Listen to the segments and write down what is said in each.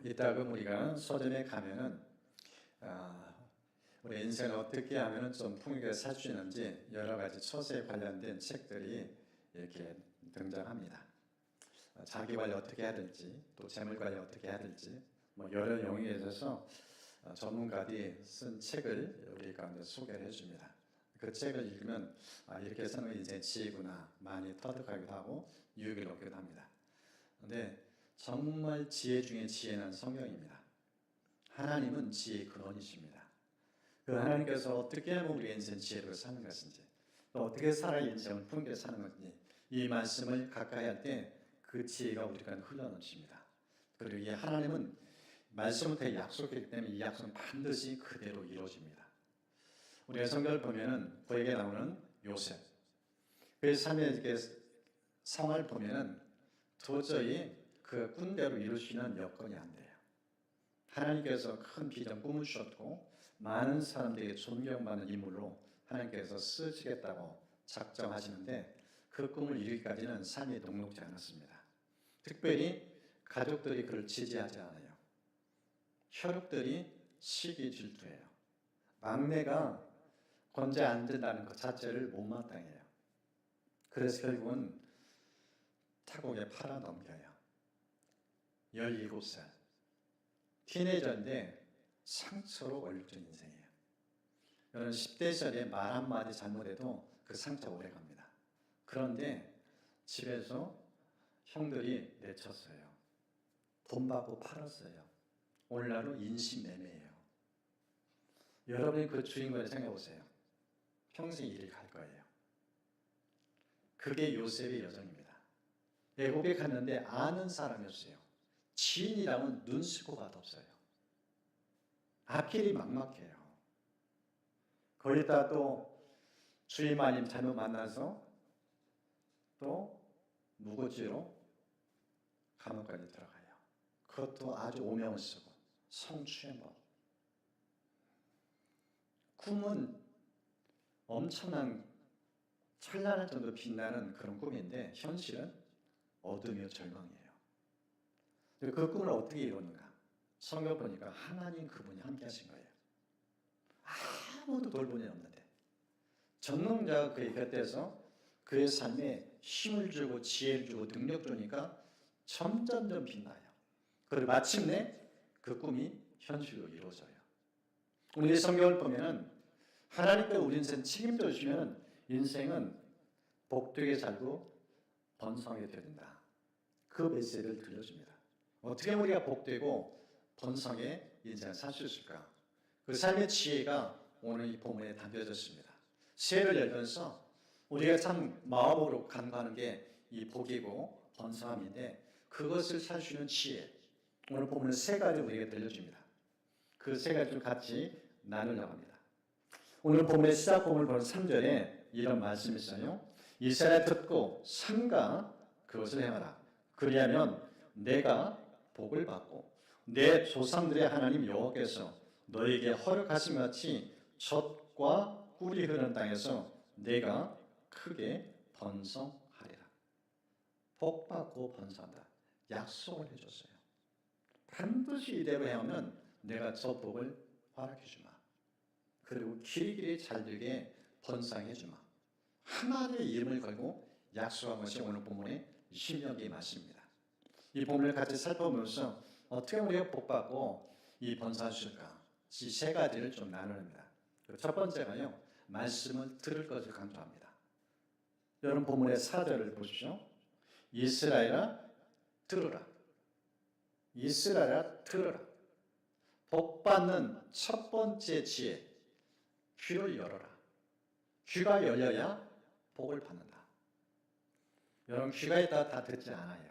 이따금 우리가 서점에 가면은 우리 인생을 어떻게 하면은 좀 풍요하게 살 수 있는지 여러 가지 처세에 관련된 책들이 이렇게 등장합니다. 자기 관리 어떻게 해야 될지, 또 재물 관리 어떻게 해야 될지, 여러 영역에 있어서 전문가들이 쓴 책을 우리 가운데 소개를 해줍니다. 그 책을 읽으면 이렇게 사는 게 인생의 지혜구나 많이 터득하기도 하고 유익을 얻기도 합니다. 그런데 정말 지혜 중에 지혜는 성경입니다. 하나님은 지혜의 근원이십니다. 그 하나님께서 어떻게 하면 우리 인생 지혜로 사는 것인지, 또 어떻게 살아야 인생을 풍요하게 사는 것인지, 이 말씀을 가까이 할 때 그 지혜가 우리 가운데 흘러넘칩니다. 그리고 이 하나님은 말씀을 통해 약속했기 때문에 이 약속은 반드시 그대로 이루어집니다. 우리가 성경을 보면은 구약에 나오는 요셉, 그 삶의 상황을 보면은 도저히 그 꿈대로 이룰 수 있는 여건이 안 돼요. 하나님께서 큰 비전 꿈을 주셨고 많은 사람들에게 존경받는 인물로 하나님께서 쓰시겠다고 작정하시는데 그 꿈을 이루기까지는 삶이 녹록지 않았습니다. 특별히 가족들이 그를 지지하지 않아요. 혈육들이 시기 질투해요. 막내가 건재 안 된다는 것 자체를 못마땅해요. 그래서 결국은 타국에 팔아넘겨요. 17살 티네이저인데 상처로 얼룩진 인생이에요. 여러분 10대 시절에 말 한마디 잘못해도 그 상처가 오래갑니다. 그런데 집에서 형들이 내쳤어요. 돈 받고 팔았어요. 오늘날은 인신매매예요. 여러분이 그 주인공을 생각해 보세요. 평생 이를 갈 거예요. 그게 요셉의 여정입니다. 애국에 갔는데 아는 사람이었어요. 지인이라면 눈 씻고 봐도 없어요. 앞길이 막막해요. 거기다 또 주임마님 잘못 만나서 또 무고죄로 감옥까지 들어가요. 그것도 아주 오명을 쓰고 성추행범. 꿈은 엄청난 찬란할 정도로 빛나는 그런 꿈인데 현실은 어둠이요 절망이에요. 그 꿈을 어떻게 이루는가? 성경 보니까 하나님 그분이 함께 하신 거예요. 아무도 돌보니 없는데 전능자가 그의 곁에서 그의 삶에 힘을 주고 지혜를 주고 능력 주니까 점점점 빛나요. 그리고 마침내 그 꿈이 현실로 이루어져요. 우리 성경을 보면은 하나님께서 우리 인생 책임져 주시면 인생은 복되게 살고 번성하게 된다. 그 메시지를 들려줍니다. 어떻게 우리가 복되고 번성의 인생을 살 수 있을까? 그 삶의 지혜가 오늘 이 본문에 담겨졌습니다. 새해를 열면서 우리가 참 마음으로 간구하는 게 이 복이고 번성함인데 그것을 살 수 있는 지혜. 오늘 본문은 세 가지 우리에게 들려줍니다. 그 세 가지를 같이 나누려고 합니다. 오늘 본문의 시작 본문을 보는 3절에 이런 말씀이 있어요. 이스라엘 듣고 삼가 그것을 행하라. 그리하면 내가 복을 받고 내 조상들의 하나님 여호와께서 너에게 허락하신 같이 젖과 꿀이 흐르는 땅에서 내가 크게 번성하리라. 복 받고 번성한다. 약속을 해줬어요. 반드시 이대로 해오면 내가 저 복을 허락해 주마. 그리고 길이길이 잘되게 번성해 주마. 하나님의 이름을 걸고 약속한 것이 오늘 본문의 신명기의 말씀입니다. 이 본문을 같이 살펴보면서 어떻게 우리가 복받고 이 번성할 수 있을까? 이 세 가지를 좀 나누입니다. 첫 번째가요, 말씀을 들을 것을 강조합니다. 여러분 본문의 4절을 보십시오. 이스라엘아 들으라. 이스라엘아 들으라. 복받는 첫 번째 지혜, 귀를 열어라. 귀가 열려야 복을 받는다. 여러분 귀가 있다가 다 듣지 않아요.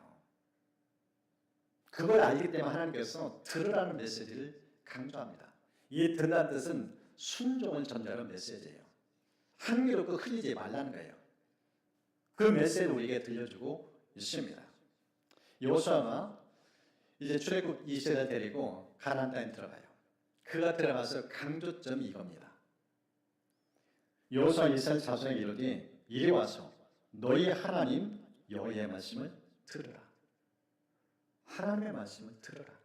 그걸 알기 때문에 하나님께서 들으라는 메시지를 강조합니다. 이 들으라는 뜻은 순종을 전제하는 메시지예요. 한 귀로 그 흘리지 말라는 거예요. 그 메시지를 우리에게 들려주고 있습니다. 여호수아가 이제 출애굽 이스라엘 데리고 가나안 땅에 들어가요. 그가 들어가서 강조점이 이겁니다. 여호수아 이스라엘 자손에게 이르되 이리 와서 너희 하나님 여호와의 말씀을 들으라. 하나님의 말씀을 들으라.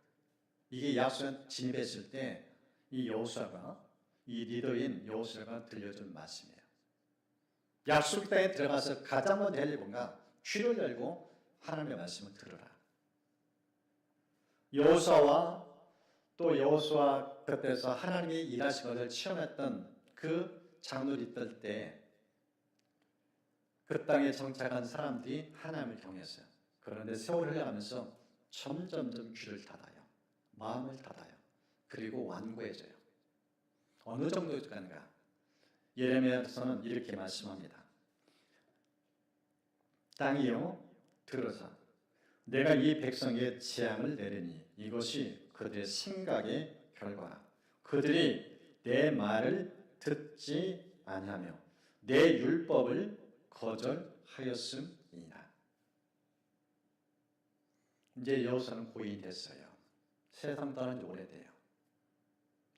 이게 약속에 진입했을 때 이 여호수아가, 이 리더인 여호수아가 들려준 말씀이에요. 약속 땅에 들어가서 가장 먼저 할 일이 뭔가? 귀를 열고 하나님의 말씀을 들으라. 여호수아와 또 여호수아 곁에서 하나님이 일하신 것을 체험했던 그 장로리 있을 때 그 땅에 정착한 사람들이 하나님을 경외했어요. 그런데 세월이 흘러가면서 점점점 귀를 닫아요. 마음을 닫아요. 그리고 완고해져요. 어느 정도일까가? 예레미야서는 이렇게 말씀합니다. 땅이여 들으사 내가 이 백성에게 재앙을 내리니 이것이 그들의 생각의 결과라. 그들이 내 말을 듣지 아니하며 내 율법을 거절하였음이니라. 이제 여호수아는 고인이 됐어요. 세상 떠난 지 오래돼요.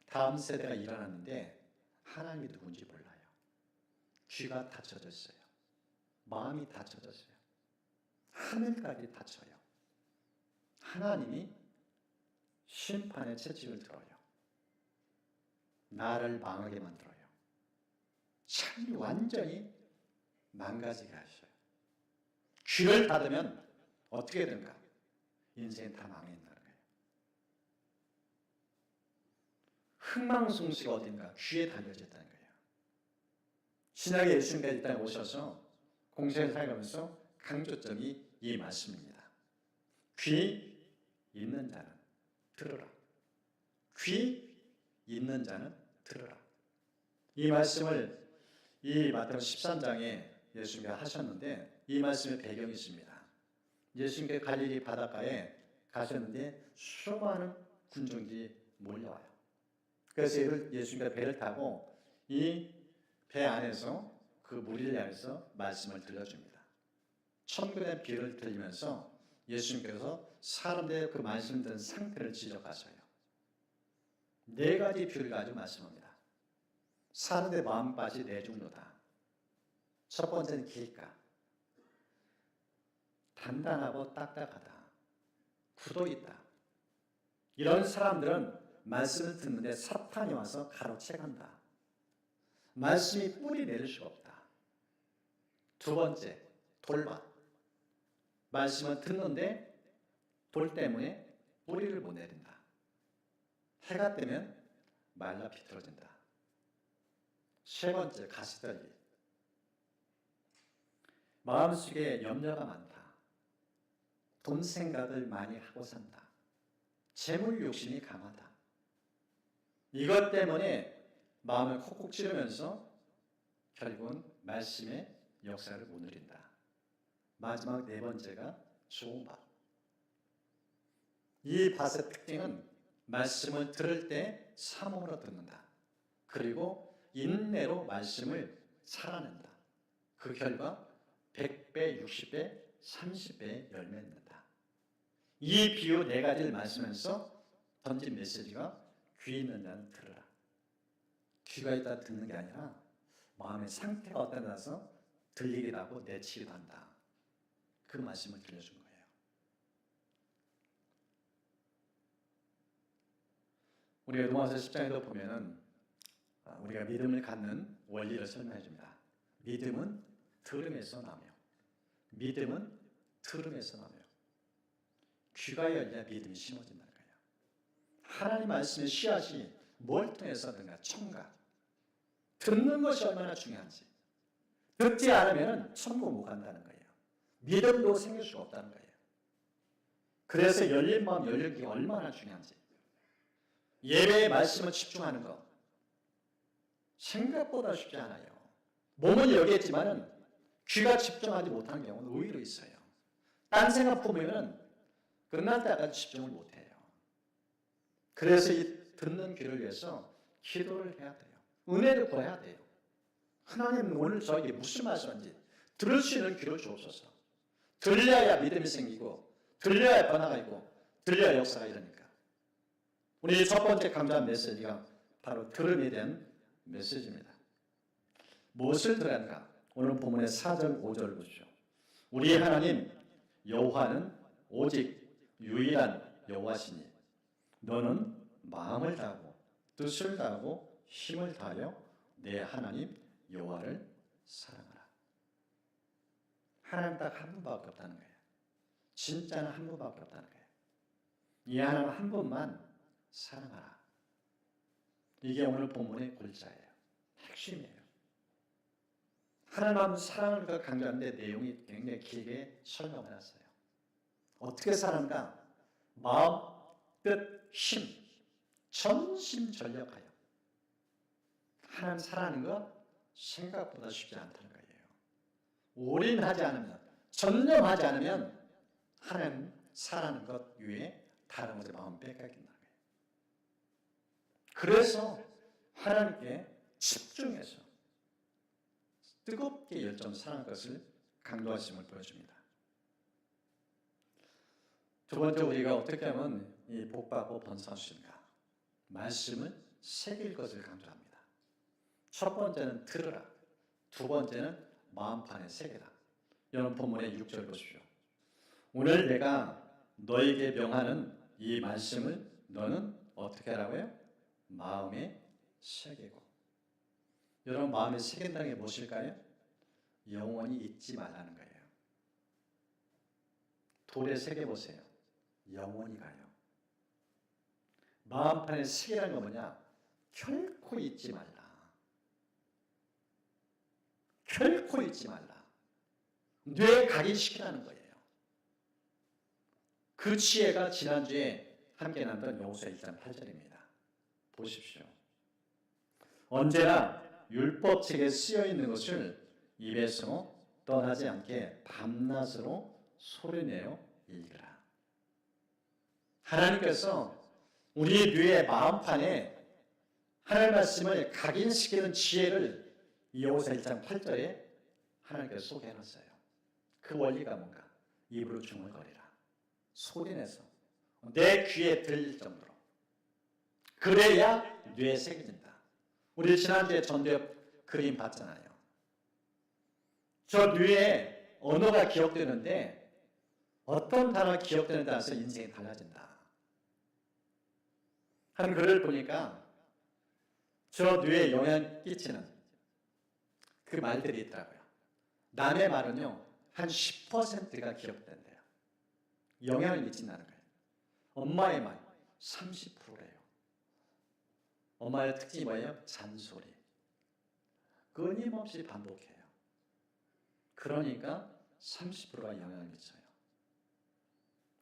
다음 세대가 일어났는데 하나님이 누군지 몰라요. 귀가 닫혀졌어요. 마음이 닫혀졌어요. 하늘까지 닫혀요. 하나님이 심판의 채찍을 들어요. 나를 망하게 만들어요. 삶이 완전히 망가지게 하셔요. 귀를 닫으면 어떻게 되는가? 인생이 다 망해진다는 거예요. 흥망성쇠가 어딘가 귀에 달려졌다는 거예요. 신약의 예수님께서 이 땅에 오셔서 공생을 살아가면서 강조점이 이 말씀입니다. 귀 있는 자는 들으라. 귀 있는 자는 들으라. 이 말씀을 이 마태복음 13장에 예수님께서 하셨는데 이 말씀의 배경이 있습니다. 예수님께서 갈릴리 바닷가에 가셨는데 수많은 군중들이 몰려와요. 그래서 예수님께서 배를 타고 이 배 안에서 그 무리를 향해서 말씀을 들려줍니다. 천국의 비를 들리면서 예수님께서 사람들의 그 말씀 듣는 상태를 지적하셔요. 네 가지 비유를 가지고 말씀합니다. 사는데 마음밭이 네 종류다. 첫 번째는 길가. 단단하고 딱딱하다. 굳어 있다. 이런 사람들은 말씀을 듣는데 사탄이 와서 가로채간다. 말씀이 뿌리 내릴 수가 없다. 두 번째, 돌밭. 말씀을 듣는데 돌 때문에 뿌리를 못 내린다. 해가 뜨면 말라 비틀어진다. 세 번째, 가시떨기. 마음속에 염려가 많다. 돈 생각을 많이 하고 산다. 재물 욕심이 강하다. 이것 때문에 마음을 콕콕 찌르면서 결국은 말씀의 역사를 못 누린다. 마지막 네 번째가 좋은 밭. 이 밭의 특징은 말씀을 들을 때 사모로 듣는다. 그리고 인내로 말씀을 살아낸다. 그 결과 100배, 60배, 30배의 열매를 맺는다. 이 비유 네 가지를 말씀하면서 던진 메시지가 귀 있는 자는 들으라. 귀가 있다 듣는 게 아니라 마음의 상태가 어떠나서 들리기도 하고 내치기도 한다. 그 말씀을 들려준 거예요. 우리 로마서 10장에도 보면은 우리가 믿음을 갖는 원리를 설명해 줍니다. 믿음은 들음에서 나며 믿음은 들음에서 나며 귀가 열려야 믿음이 심어진다는 거예요. 하나님 말씀의 씨앗이 뭘 통해서든가 청각. 듣는 것이 얼마나 중요한지. 듣지 않으면 천국 못 간다는 거예요. 믿음도 생길 수가 없다는 거예요. 그래서 열린 마음 열린 귀가 얼마나 중요한지. 예배의 말씀을 집중하는 것. 생각보다 쉽지 않아요. 몸은 여기 있지만은 귀가 집중하지 못하는 경우는 오히려 있어요. 딴 생각 보면은 끝날 때까지 집중을 못해요. 그래서 이 듣는 귀를 위해서 기도를 해야 돼요. 은혜를 구해야 돼요. 하나님 오늘 저에게 무슨 말씀인지 들을 수 있는 귀를 주옵소서. 들려야 믿음이 생기고 들려야 변화가 있고 들려야 역사가 일어나니까. 우리 첫 번째 강조한 메시지가 바로 들음에 대한 메시지입니다. 무엇을 들어야 하는가? 오늘 본문의 4절 5절 보십시오. 우리 하나님 여호와는 오직 유일한 여호와시니 너는 마음을 다하고 뜻을 다하고 힘을 다하여 내 하나님 여호와를 사랑하라. 하나님 딱 한 분밖에 없다는 거예요. 진짜는 한 분밖에 없다는 거예요. 이 하나님 한 분만 사랑하라. 이게 오늘 본문의 골자예요. 핵심이에요. 하나님 사랑을 더 강조하는데 내용이 굉장히 길게 설명을 했어요. 어떻게 사랑한가? 마음, 뜻, 힘, 전심전력하여. 하나님 사랑하는 거 생각보다 쉽지 않다는 거예요. 올인하지 않으면, 전념하지 않으면 하나님 사랑하는 것 위에 다른 것에 마음 뺏겨진다는 거예요. 그래서 하나님께 집중해서 뜨겁게 열정 사랑할 것을 강조하심을 보여줍니다. 두 번째, 우리가 어떻게 하면 이 복받고 번성할 수 있는가? 말씀을 새길 것을 강조합니다. 첫 번째는 들으라. 두 번째는 마음판에 새기라. 여러분 본문의 6절 보십시오. 오늘 내가 너에게 명하는 이 말씀을 너는 어떻게 하라고요? 마음에 새기고. 여러분 마음에 새긴다는 게 무엇일까요? 영원히 잊지 말라는 거예요. 돌에 새겨보세요. 영원히 가요. 마음판에 새기라는 건 뭐냐? 결코 잊지 말라. 결코 잊지 말라. 뇌에 각인시키라는 거예요. 그 지혜가 지난주에 함께 나눴던 여호수아 1장 8절입니다. 보십시오. 언제나 율법책에 쓰여있는 것을 입에서 떠나지 않게 밤낮으로 소리내어 읽으라. 하나님께서 우리 뇌의 마음판에 하나님의 말씀을 각인시키는 지혜를 여호수아 1장 8절에 하나님께서 소개해놨어요. 그 원리가 뭔가? 입으로 중얼거리라. 소리내서 내 귀에 들릴 정도로. 그래야 뇌에 새겨진다. 우리 지난주에 전도엽 그림 봤잖아요. 저 뇌에 언어가 기억되는데 어떤 단어가 기억되는 데 따라서 인생이 달라진다. 한 글을 보니까 저 뇌에 영향 끼치는 그 말들이 있더라고요. 남의 말은요, 한 10%가 기억된대요. 영향을 미친다는 거예요. 엄마의 말 30%래요. 엄마의 특징이 뭐예요? 잔소리. 끊임없이 반복해요. 그러니까 30%가 영향을 미쳐요.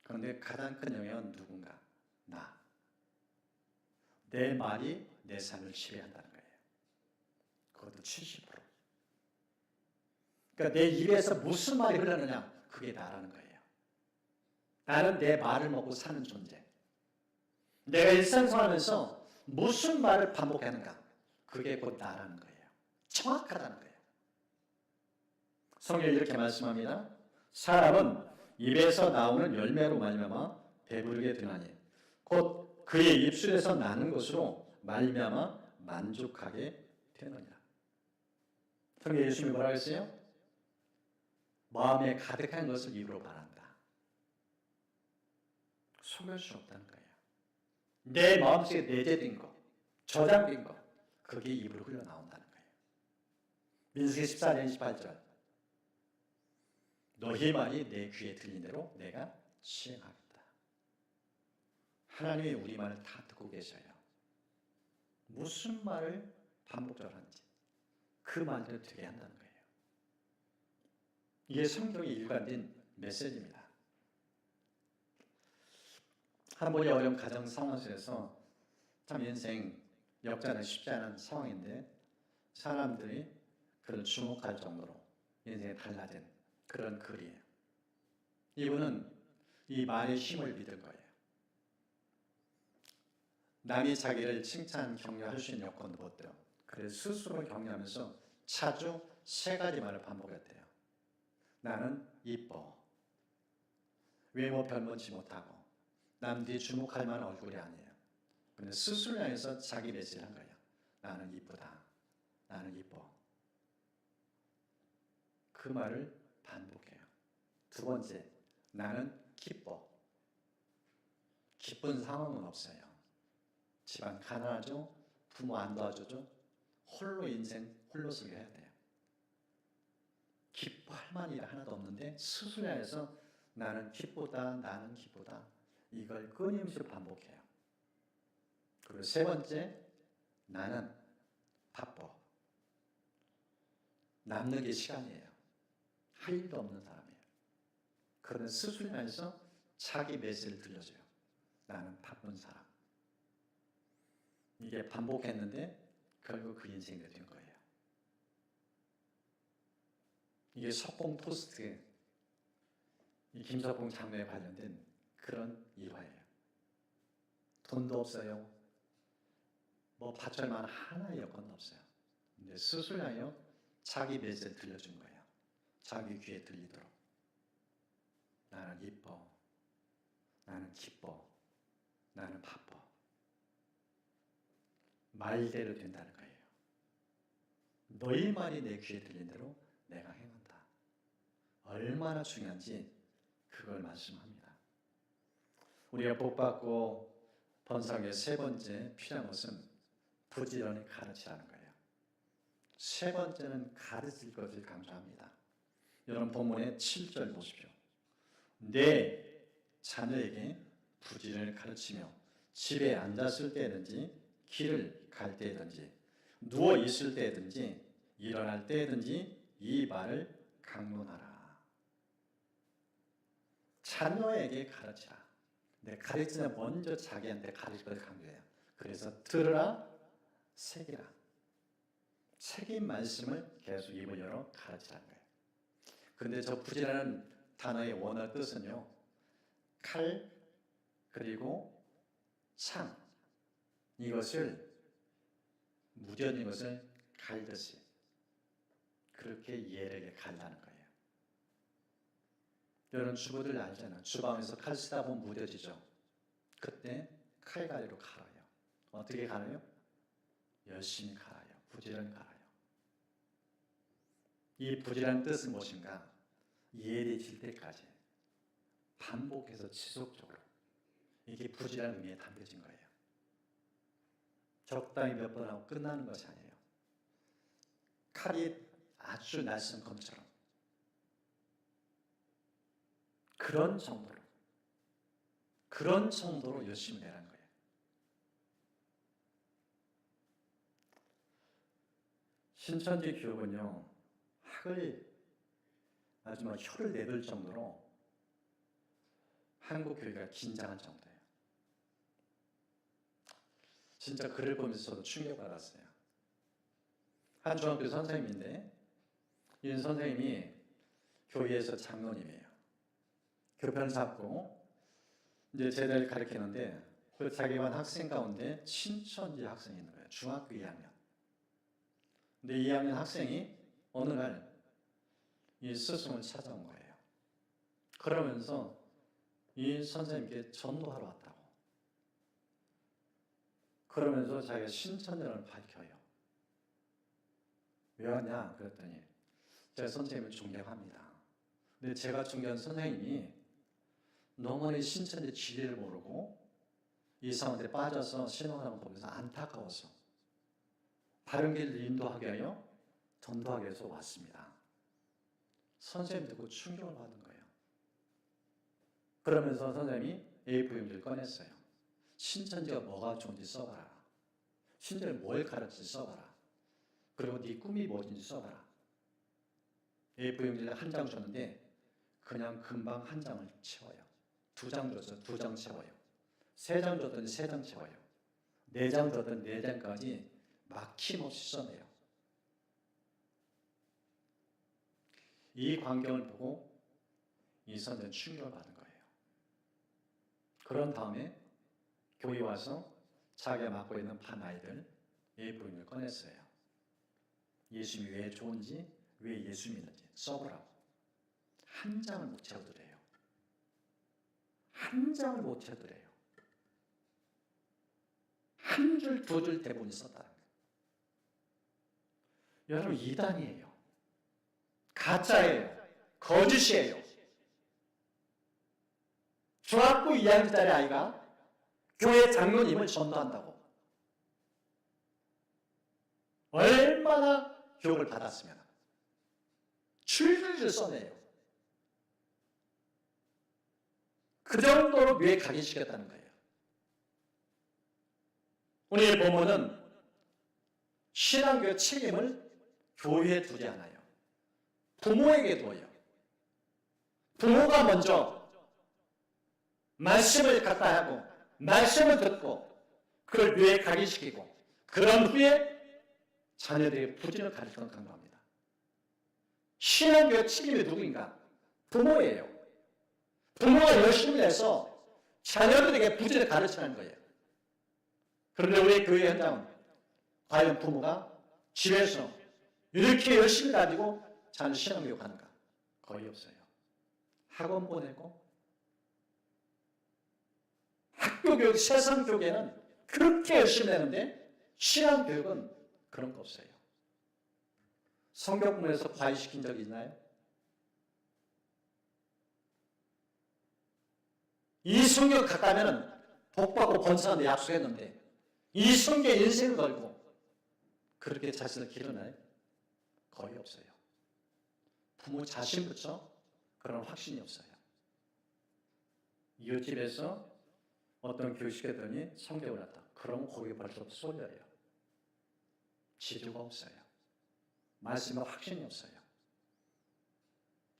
그런데 가장 큰 영향은 누군가? 나. 내 말이 내 삶을 지배한다는 거예요. 그것도 70%. 그러니까 내 입에서 무슨 말이 흘러느냐? 그게 나라는 거예요. 나는 내 말을 먹고 사는 존재. 내가 일상생활하면서 무슨 말을 반복하는가? 그게 곧 나라는 거예요. 정확하다는 거예요. 성경이 이렇게 말씀합니다. 사람은 입에서 나오는 열매로 말미암아 배부르게 되나니 곧 그의 입술에서 나는 것으로 말미암아 만족하게 되느니라. 성경에 예수님이 뭐라고 했어요? 마음에 가득한 것을 입으로 말한다. 속일 수 없다는 거예요. 내 마음속에 내재된 것, 저장된 것, 그게 입으로 흘러나온다는 거예요. 민수기 14장 28절. 너희 말이 내 귀에 들린 대로 내가 시행하겠다. 하나님이 우리 말을 다 듣고 계셔요. 무슨 말을 반복적으로 하는지 그 말대로 되게 한다는 거예요. 이게 성경의 일관된 메시지입니다. 한 번이 어려운 가정 상황 속에서 참 인생 역전하기 쉽지 않은 상황인데 사람들이 그를 주목할 정도로 인생이 달라진 그런 글이에요. 이분은 이 말의 힘을 믿은 거예요. 남이 자기를 칭찬, 격려할 수 있는 여건도 못 돼요. 그래서 스스로 격려하면서 자주 3가지 말을 반복했대요. 나는 이뻐. 외모 별론지 못하고 남들이 주목할 만한 얼굴이 아니에요. 근데 스스로 향해서 자기 메시지를 한 거예요. 나는 이쁘다. 나는 이뻐. 그 말을 반복해요. 두 번째, 나는 기뻐. 기쁜 상황은 없어요. 집안 가난하죠. 부모 안 도와주죠. 홀로 인생 홀로 살게 해야 돼요. 기뻐할 만한 일 하나도 없는데 스스로 해서 나는 기쁘다, 나는 기쁘다. 이걸 끊임없이 반복해요. 그리고 세 번째, 나는 바빠. 남는 게 시간이에요. 할 일도 없는 사람이에요. 그런 스스로 해서 자기 메시지를 들려줘요. 나는 바쁜 사람. 이게 반복했는데 결국 그 인생이 된 거예요. 이게 석봉 토스트, 이 김석봉 장로에 관련된 그런 일화예요. 돈도 없어요. 뭐 바칠 만한 하나의 여건도 없어요. 근데 스스로요 자기 메시지를 들려준 거예요. 자기 귀에 들리도록. 나는 이뻐. 나는 기뻐. 나는 바빠. 말대로 된다는 거예요. 너희 말이 내 귀에 들린 대로 내가 행한다. 얼마나 중요한지 그걸 말씀합니다. 우리가 복받고 번성의 세 번째 필요한 것은 부지런히 가르치라는 거예요. 세 번째는 가르칠 것을 강조합니다. 여러분 본문의 7절 보십시오. 내 자녀에게 부지런히 가르치며 집에 앉았을 때든지 길을 갈 때든지 누워 있을 때든지 일어날 때든지 이 말을 강론하라. 자녀에게 가르치라. 내 가르치는 먼저 자기한테 가르칠 것을 강조해요. 그래서 들으라, 새기라. 새긴 말씀을 계속 입을 열어 가르치라는 거예요. 그런데 저 부지런한 단어의 원어 뜻은요, 칼 그리고 창, 이것을 무뎌진 것을 갈듯이 그렇게 예리하게 갈라는 거예요. 여러분 주부들 알잖아요. 주방에서 칼 쓰다 보면 무뎌지죠. 그때 칼갈이로 갈아요. 어떻게 갈아요? 열심히 갈아요. 부지런히 갈아요. 이 부지런한 뜻은 무엇인가? 예리해질 때까지 반복해서 지속적으로 이게 부지런한 의미에 담겨진 거예요. 적당히 몇 번 하고 끝나는 것이 아니에요. 칼이 아주 날쌘 검처럼 그런 정도로 열심히 내라는 거예요. 신천지 교육은요, 학을 아주 막 혀를 내둘 정도로 한국 교회가 긴장한 정도예요. 진짜 글을 보면서 저도 충격받았어요. 한 중학교 선생님인데 이 선생님이 교회에서 장로님이에요. 교편을 잡고 이제 제자를 가르치는데 그 자기 반 학생 가운데 신천지 학생이 있는 거예요. 중학교 2학년. 근데 2학년 학생이 어느 날 이 스승을 찾아온 거예요. 그러면서 이 선생님께 전도하러 왔다고. 그러면서 자기가 신천지를 밝혀요. 왜 왔냐? 그랬더니 제가 선생님을 존경합니다. 근데 제가 존경하는 선생님이 너무나 신천지 진리를 모르고 이 사람한테 빠져서 신앙생활을 보면서 안타까워서 바른 길을 인도하게 하여 전도하기 위해서 왔습니다. 선생님 듣고 충격을 받은 거예요. 그러면서 선생님이 A4용지를 꺼냈어요. 신천지가 뭐가 좋은지 써봐라. 신천지를 뭘 가르치는지 써봐라. 그리고 네 꿈이 뭐든지 써봐라. A4용지를 한 장 줬는데 그냥 금방 한 장을 채워요. 2장 줬어요. 2장 채워요. 3장 줬더니 3장 채워요. 4장 줬더니 4장까지 막힘없이 써내요. 이 광경을 보고 이 선생은 충격을 받은 거예요. 그런 다음에 교회 와서 자기가 맡고 있는 반 아이들 A4용지를 꺼냈어요. 예수님이 왜 좋은지, 왜 예수 믿는지 써보라고. 한 장을 못 채우더래요. 한 장을 못 채우더래요. 한 줄, 2줄 대본이 썼다는 거예요. 여러분 이단이에요. 가짜예요. 거짓이에요. 중학교 2학년짜리 아이가 교회 장로님을 전도한다고. 얼마나 교육을 받았으면 줄줄줄 써내요. 그 정도로 뇌에 각인시켰다는 거예요. 오늘 본문은 신앙교육 책임을 교회에 두지 않아요. 부모에게 둬요. 부모가 먼저 말씀을 갖다 하고 말씀을 듣고 그걸 뇌에 각인시키고 그런 후에 자녀들에게 부진을 가르치는 강조합니다. 신앙교육 책임이 누구인가? 부모예요. 부모가 열심히 해서 자녀들에게 부진을 가르치는 거예요. 그런데 우리 교회 현장은 과연 부모가 집에서 이렇게 열심히 가지고 자녀 신앙교육 하는가? 거의 없어요. 학원 보내고 학교 교육, 세상 교육에는 그렇게 열심히 하는데 신앙교육은 그런 거 없어요. 성경 공부에서 과외시킨 적이 있나요? 이 성경 가까면은 복받고 번성한데 약속했는데 이 성경에 인생을 걸고 그렇게 자신을 기르나요? 거의 없어요. 부모 자신부터 그런 확신이 없어요. 이웃집에서 어떤 교육시켰더니 성경을 갖다. 그러면 거기에 벌써 쏠려요. 지주가 없어요. 말씀에 확신이 없어요.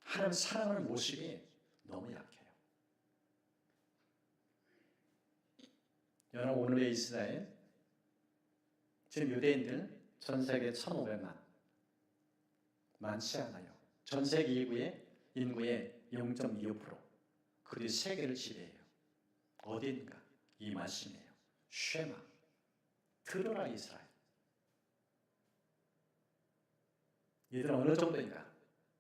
하나님 사랑하는 모습이 너무 약해요. 여러분 오늘의 이스라엘 지금 유대인들 전 세계 1,500만 많지 않아요. 전 세계 인구의 0.25% 그들이 세계를 지배해요. 어디 있는가? 이 말씀이에요. 쉐마 들으라 이스라엘. 이들은 어느 정도인가?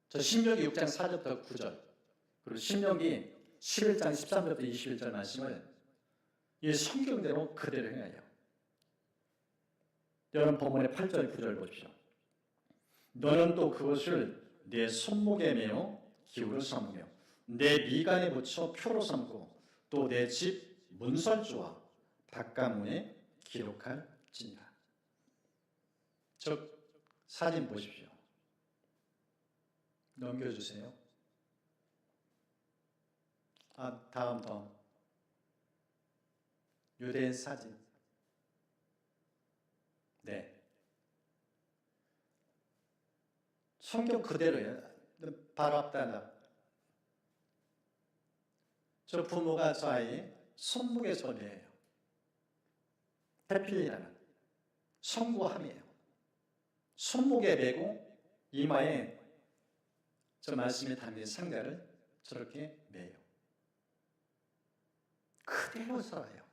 저 신명기 6장 4절부터 9절 그리고 신명기 11장 13절부터 21절 말씀을 이 성경대로 그대로 행하여. 여러분 본문의 8절 9절 보십시오. 너는 또 그것을 내 손목에 매어 기울어 삼으며 내 미간에 붙여 표로 삼고 또 내 집 문설주와 바깥문에 기록할지니라. 즉 사진 보십시오. 넘겨주세요. 다음 유대인 사진. 네. 성경 그대로예요. 바로 앞단락. 저 부모가 저 아이 손목에 절이에요. 해필이라는 성구함이에요. 손목에 매고 이마에 저 말씀에 담긴 상자를 저렇게 매요. 그대로 살아요.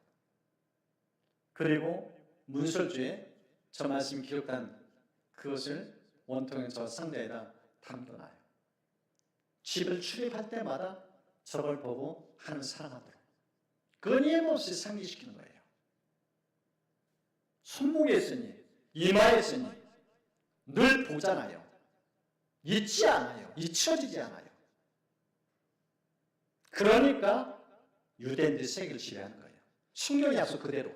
그리고 문설주에 저 말씀이 기록한 그것을 원통에 저 상자에다 담겨놔요. 집을 출입할 때마다 저걸 보고 하는 사랑하도록 끊임없이 상기시키는 거예요. 손목에 있으니 이마에 있으니 늘 보잖아요. 잊지 않아요. 잊혀지지 않아요. 그러니까 유대인들이 세계를 지배하는 거예요. 성경 약속 그대로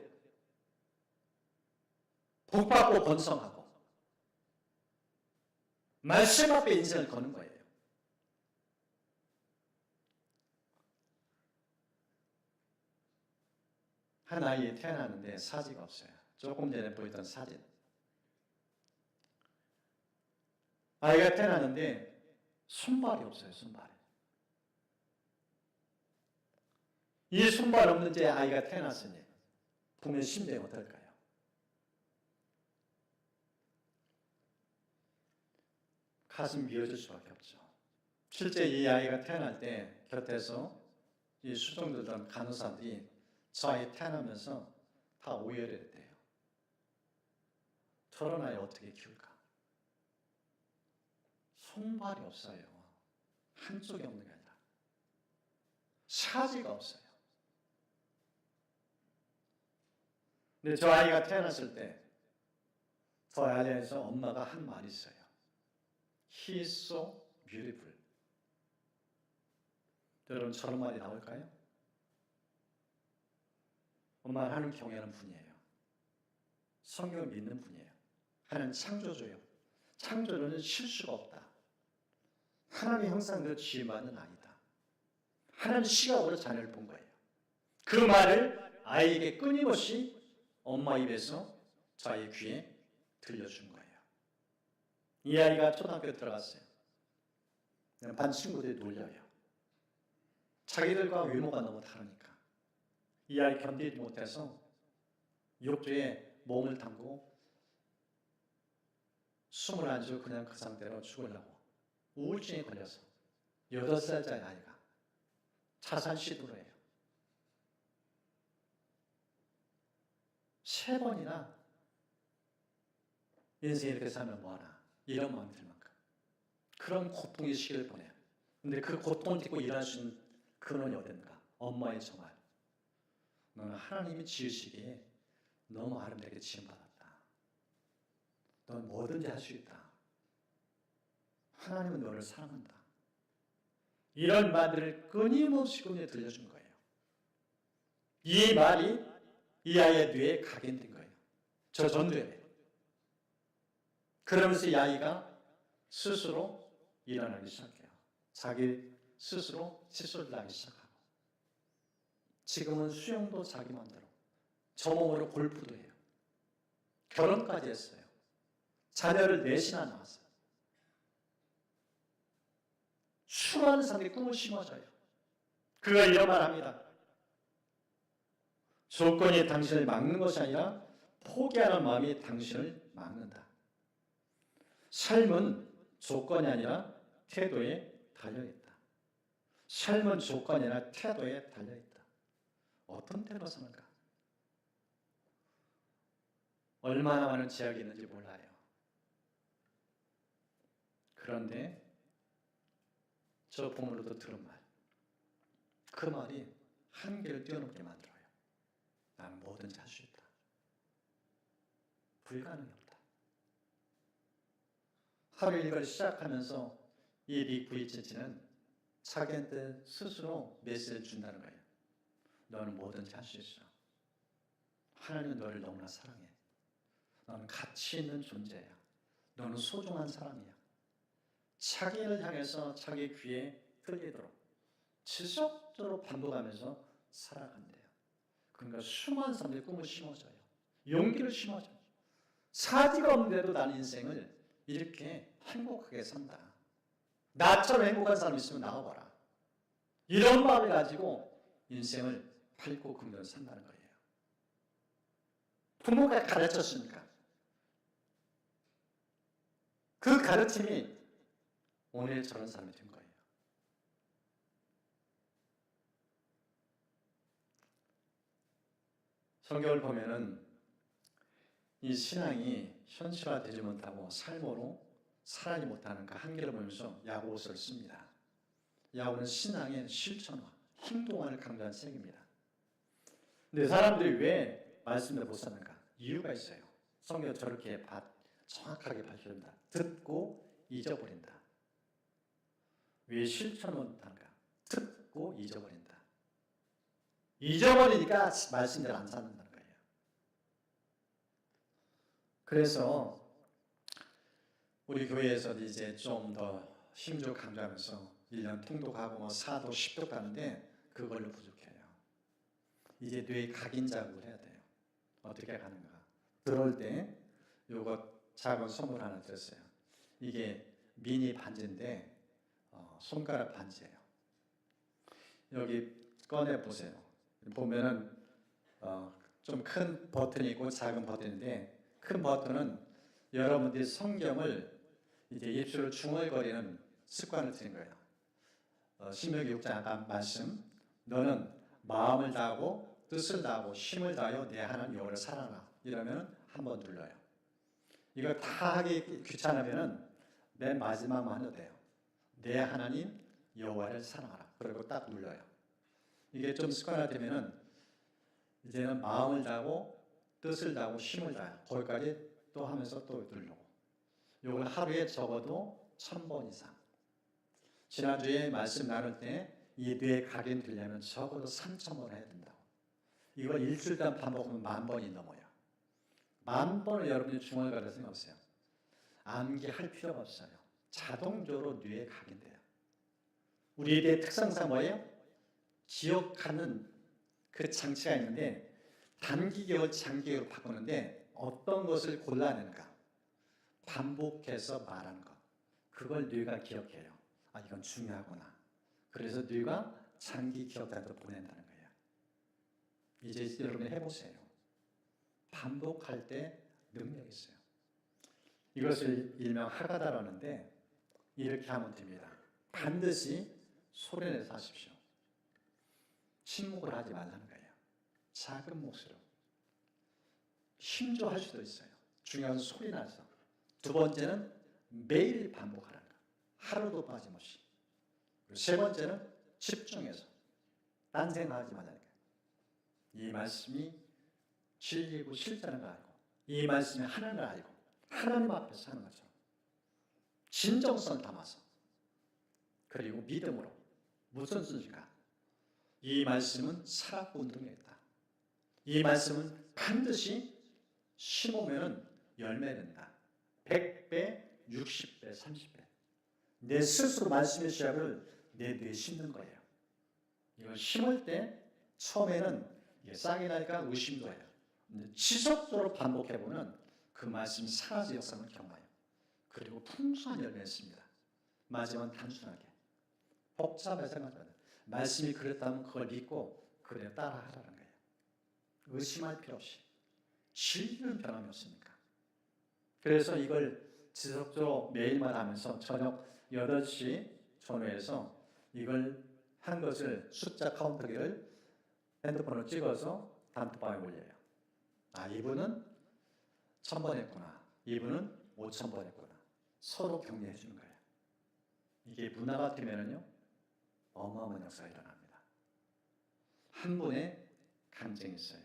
복받고 번성하고 말씀 앞에 인생을 거는 거예요. 한 아이 태어났는데 사지가 없어요. 조금 전에 보였던 사진. 아이가 태어났는데 손발이 없어요. 손발이. 이 손발 없는 제 아이가 태어났으니 부모의 심정이 어떨까요? 가슴 미어질 수밖에 없죠. 실제 이 아이가 태어날 때 곁에서 이 수종들던 간호사들이 저 아이 태어나면서 다 오열했대요. 저런 아이 어떻게 키울까? 손발이 없어요. 한쪽이 없는 게 아니라 사지가 없어요. 근데 저 아이가 태어났을 때 저 아이에서 엄마가 한 말이 있어요. He is so beautiful. 여러분 저런 말이 나올까요? 엄마를 하는 경외하는 분이에요. 성경을 믿는 분이에요. 하나님 창조주예요. 창조주는 실수가 없다. 하나님의 형상대로 지음받는 아이다. 하나님 시각으로 자녀를 본 거예요. 그 말을 아이에게 끊임없이 엄마 입에서 자의 귀에 들려준 거예요. 이 아이가 초등학교 들어갔어요. 반 친구들이 놀려요. 자기들과 외모가 너무 다르니까. 이 아이 견디지 못해서 욕조에 몸을 담고 숨을 안 쉬고 그냥 그 상태로 죽으려고 우울증에 걸려서 8살짜리 아이가 자살 시도를 해요. 3번이나 인생 이렇게 살면 뭐하나 이런 마음이 들 만큼 그런 고통의 시기를 보내요. 근데 그 고통을 딛고 일할 수 있는 근원이 어딘가? 엄마의 정말 너는 하나님이 지으시기에 너무 아름답게 지음받았다. 넌 뭐든지 할 수 있다. 하나님은 너를 사랑한다. 이런 말들을 끊임없이 들려준 거예요. 이 말이 이 아이의 뇌에 각인된 거예요. 저 전두엽에. 그러면서 이 아이가 스스로 일어나기 시작해요. 자기 스스로 칫솔을 하기 시작하고 지금은 수영도 자기 마음대로 저 몸으로 골프도 해요. 결혼까지 했어요. 자녀를 4이나 낳았어요. 수많은 사람들이 꿈을 심어줘요. 그가 이런 말 합니다. 조건이 당신을 막는 것이 아니라 포기하는 마음이 당신을 막는다. 삶은 조건이 아니라 태도에 달려있다. 삶은 조건이 아니라 태도에 달려있다. 어떤 태도로 사는가? 얼마나 많은 제약이 있는지 몰라요. 그런데 저 부모로도 들은 말, 그 말이 한계를 뛰어넘게 만들어요. 나는 뭐든지 할 수 있다. 불가능이 없다. 하루 일과를 시작하면서 이 리 부이치치는 자기한테 스스로 메시지를 준다는 거예요. 너는 뭐든지 할 수 있어. 하나님은 너를 너무나 사랑해. 너는 가치 있는 존재야. 너는 소중한 사람이야. 자기를 향해서 자기 귀에 들리도록 지속적으로 반복하면서 살아간대요. 그러니까 수많은 사람들이 꿈을 심어줘요. 용기를 심어줘요. 사지가 없는데도 나는 인생을 이렇게 행복하게 산다. 나처럼 행복한 사람 있으면 나와봐라. 이런 마음을 가지고 인생을 밝고 긍정을 산다는 거예요. 부모가 가르쳤으니까 그 가르침이 오늘 저런 사람이 된 거예요. 성경을 보면은 이 신앙이 현실화되지 못하고 삶으로 살아지 못하는 그 한계를 보면서 야고보서를 씁니다. 야고보는 신앙의 실천화, 행동화를 강조한 책입니다. 근데 사람들이 왜 말씀을 못 사는가? 이유가 있어요. 성경 저렇게 정확하게 밝혀준다. 듣고 잊어버린다. 왜 실천을 못하는가? 듣고 잊어버린다. 잊어버리니까 말씀대로 안 산다는 거예요. 그래서 우리 교회에서도 이제 좀 더 힘주고 강조하면서 1년 통독하고 사도 10독 가는데 그걸로 부족해요. 이제 뇌 각인 작업을 해야 돼요. 어떻게 가는가? 들어올 때 요거 작은 선물 하나 드렸어요. 이게 미니 반지인데 손가락 반지예요. 여기 꺼내 보세요. 보면은 좀 큰 버튼이 있고 작은 버튼인데 큰 버튼은 여러분들이 성경을 이제 입술을 중얼거리는 습관을 들인 거예요. 신명기 6장 아까 말씀, 너는 마음을 다하고 뜻을 다하고 힘을 다하여 내 하나님 여호와를 사랑하라. 이러면 한번 눌러요. 이거 다 하기 귀찮으면은 맨 마지막만 해도 돼요. 내 하나님 여호와를 사랑하라. 그리고 딱 눌러요. 이게 좀 습관화되면은 이제는 마음을 다하고 뜻을 다하고 힘을 다해요. 거기까지 또 하면서 또 누르고. 이걸 하루에 적어도 1000번 이상. 지난주에 말씀 나눌 때 이 뇌에 각인되려면 적어도 3000번 해야 된다고. 이걸 일주일 동안 반복하면 10,000번이 넘어요. 10,000번을 여러분이 중얼거려 생각하세요. 암기할 필요가 없어요. 자동적으로 뇌에 각인돼요. 우리 뇌의 특성상 뭐예요? 기억하는 그 장치가 있는데 단기 기억을 장기 기억으로 바꾸는데 어떤 것을 골라내는가? 반복해서 말하는 것. 그걸 뇌가 기억해요. 아, 이건 중요하구나. 그래서 뇌가 장기 기억단으로 보낸다는 거예요. 이제 여러분이 해보세요. 반복할 때 능력이 있어요. 이것을 일명 하가다라는데 이렇게 하면 됩니다. 반드시 소리내서 하십시오. 침묵을 하지 말라는 거예요. 작은 목소리로. 힘줘 할 수도 있어요. 중요한 소리 나서. 두 번째는 매일 반복하라는 거. 하루도 빠짐없이. 세 번째는 집중해서. 딴 생각하지 말라는 거예요. 이 말씀이 진리고 실제라는 걸 알고, 이 말씀이 하나님을 알고, 하나님 앞에서 하는 거죠. 진정성 담아서. 그리고 믿음으로. 무슨 뜻인가? 이 말씀은 살았고 운동이 있다. 이 말씀은 반드시 심으면 열매 낸다. 100배, 60배, 30배. 내 스스로 말씀의 씨앗을 내 뇌에 심는 거예요. 이걸 심을 때 처음에는 싹이 나니까 의심도 해요. 근데 지속적으로 반복해보면 그 말씀이 사라질 역사를 경험해요. 그리고 풍성한 열매를 맺습니다. 마지막은 단순하게. 복잡하게 생각하지 마세요. 말씀이 그랬다면 그걸 믿고 그래 따라하라는 거예요. 의심할 필요 없이. 진리는 변함이 없으니까. 그래서 이걸 지속적으로 매일마다 하면서 저녁 8시 전후에서 이걸 한 것을 숫자 카운터기를 핸드폰으로 찍어서 단톡방에 올려요. 아, 이분은 1,000번 했구나. 이분은 5,000번 했구나. 서로 격려해 주는 거예요. 이게 문화가 되면은요, 어마어마한 역사가 일어납니다. 한 분의 간증이 있어요.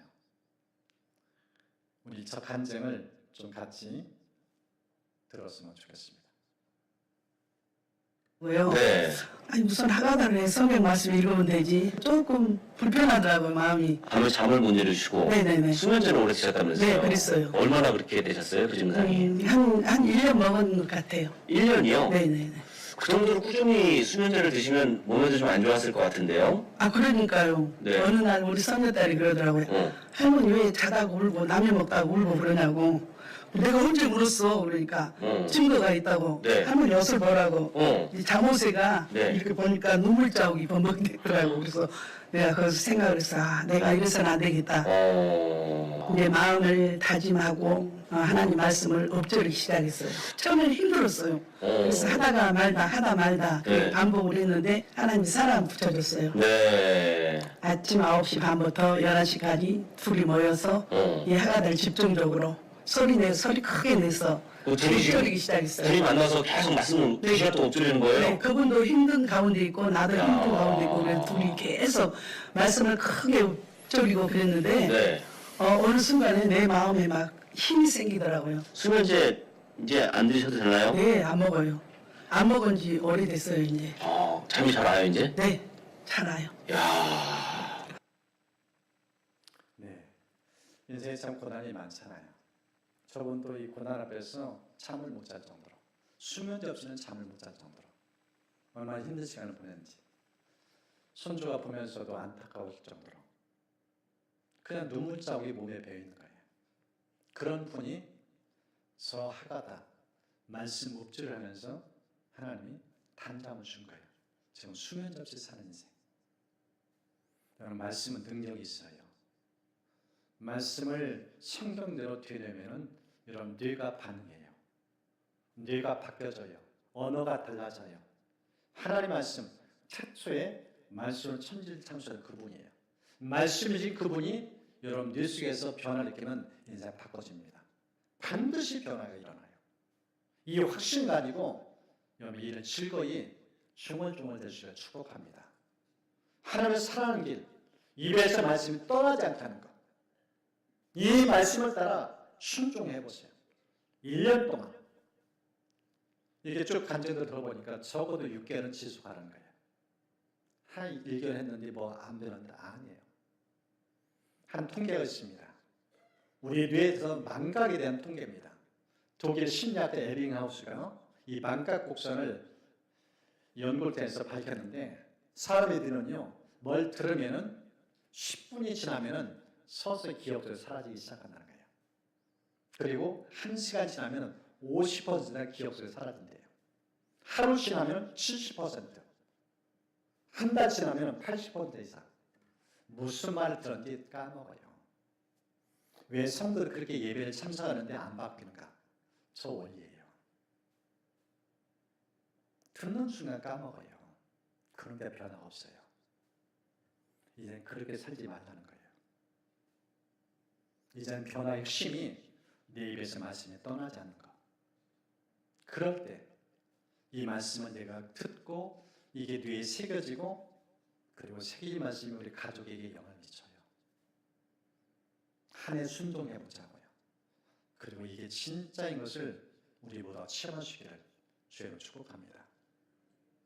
우리 저 간증을 좀 같이 들었으면 좋겠습니다. 왜요? 네. 아니 무슨 하가다를 성경 말씀 읽으면 되지. 조금 불편하더라고요 마음이. 밤에 잠을 못 이루시고 네네네. 수면제를 오래 드셨다면서요? 네, 그랬어요. 얼마나 그렇게 되셨어요? 그 증상이? 한 1년 먹은 것 같아요. 1년이요? 네네네. 그 정도로 꾸준히 수면제를 드시면 몸에도 좀 안 좋았을 것 같은데요? 아 그러니까요. 네. 어느 날 우리 손녀딸이 그러더라고요. 할머니 왜 자다가 울고 라면 먹다가 울고 그러냐고. 내가 언제 울었어? 그러니까 증거가 있다고. 네. 할머니 옷을 보라고. 이 잠옷에가 네. 이렇게 보니까 눈물 자국이 범벅되더라고. 그래서 내가 거기서 생각을 했어. 아, 내가 이래서는 안 되겠다. 내 마음을 다짐하고 하나님 말씀을 엎드리기 시작했어요. 처음에는 힘들었어요. 그래서 하다가 말다 하다 말다 네. 반복을 했는데 하나님이 사람 붙여줬어요. 네. 아침 9시 반부터 11시까지 둘이 모여서 이 하가들 집중적으로 소리 크게 내서 그 둘이 지금 엎드리기 시작했어요. 둘이 만나서 계속 말씀을 2시간 동안 엎드리는 거예요? 네, 그분도 힘든 가운데 있고 나도 야. 힘든 가운데 있고 그래서 둘이 계속 말씀을 크게 엎드리고 그랬는데 네. 어느 순간에 내 마음에 막 힘이 생기더라고요. 수면제 이제 안 드셔도 되나요? 네, 안 먹어요. 안 먹은 지 오래됐어요, 이제. 잠이 잘 와요, 이제? 네, 잘 와요. 야. 네, 인생에 참 고난이 많잖아요. 저분도 이 고난 앞에서 잠을 못 잘 정도로, 수면제 없이는 잠을 못 잘 정도로 얼마나 힘든 시간을 보냈는지 손주가 보면서도 안타까울 정도로 그냥 눈물 자국이 몸에 배어 있는 거예요. 그런 분이 저 하가다 말씀 묵주를 하면서 하나님이 단감을 준 거예요. 지금 수면제 없이 사는 인생. 여러분, 말씀은 능력이 있어요. 말씀을 성경대로 되려면은 여러분 뇌가 반응해요. 뇌가 바뀌어져요. 언어가 달라져요. 하나님 말씀 최초의 말씀을 천지창조한 그분이에요. 말씀이신 그분이 여러분 뇌 속에서 변화를 일으키면 인생 바꿔집니다. 반드시 변화가 일어나요. 이 확신 가지고 여러분 이런 즐거이 중얼중얼 되시기를 축복합니다. 하나님의 사랑하는 길, 입에서 말씀이 떠나지 않다는 것. 이 말씀을 따라 순종해 보세요. 1년 동안 이렇게 쭉 간증을 들어보니까 적어도 6개월은 지속하는 거예요. 한 1개월 했는데 뭐 안 되는데 아니에요. 한 통계가 있습니다. 우리 뇌에서 망각에 대한 통계입니다. 독일 심리학자 에빙하우스가 이 망각 곡선을 연구를 해서 밝혔는데 사람들은요 뭘 들으면은 10분이 지나면은 서서히 기억도 사라지기 시작한다는 거예요. 그리고 1시간 지나면은 50%가 기억 속에 사라진대요. 하루 지나면 70%, 한 달 지나면 80% 이상. 무슨 말을 들었는지 까먹어요. 왜 성도들 그렇게 예배를 참석하는데 안 바뀌는가? 저 원리예요. 듣는 순간 까먹어요. 그런데 변화가 없어요. 이제는 그렇게 살지 말라는 거예요. 이제는 변화의 핵심이 내 입에서 말씀이 떠나지 않는 것. 그럴 때 이 말씀을 내가 듣고 이게 뇌에 새겨지고 그리고 새길 말씀이 우리 가족에게 영향을 미쳐요. 한 해 순종해 보자고요. 그리고 이게 진짜인 것을 우리 모두 체험하시기를 주님으로 축복합니다.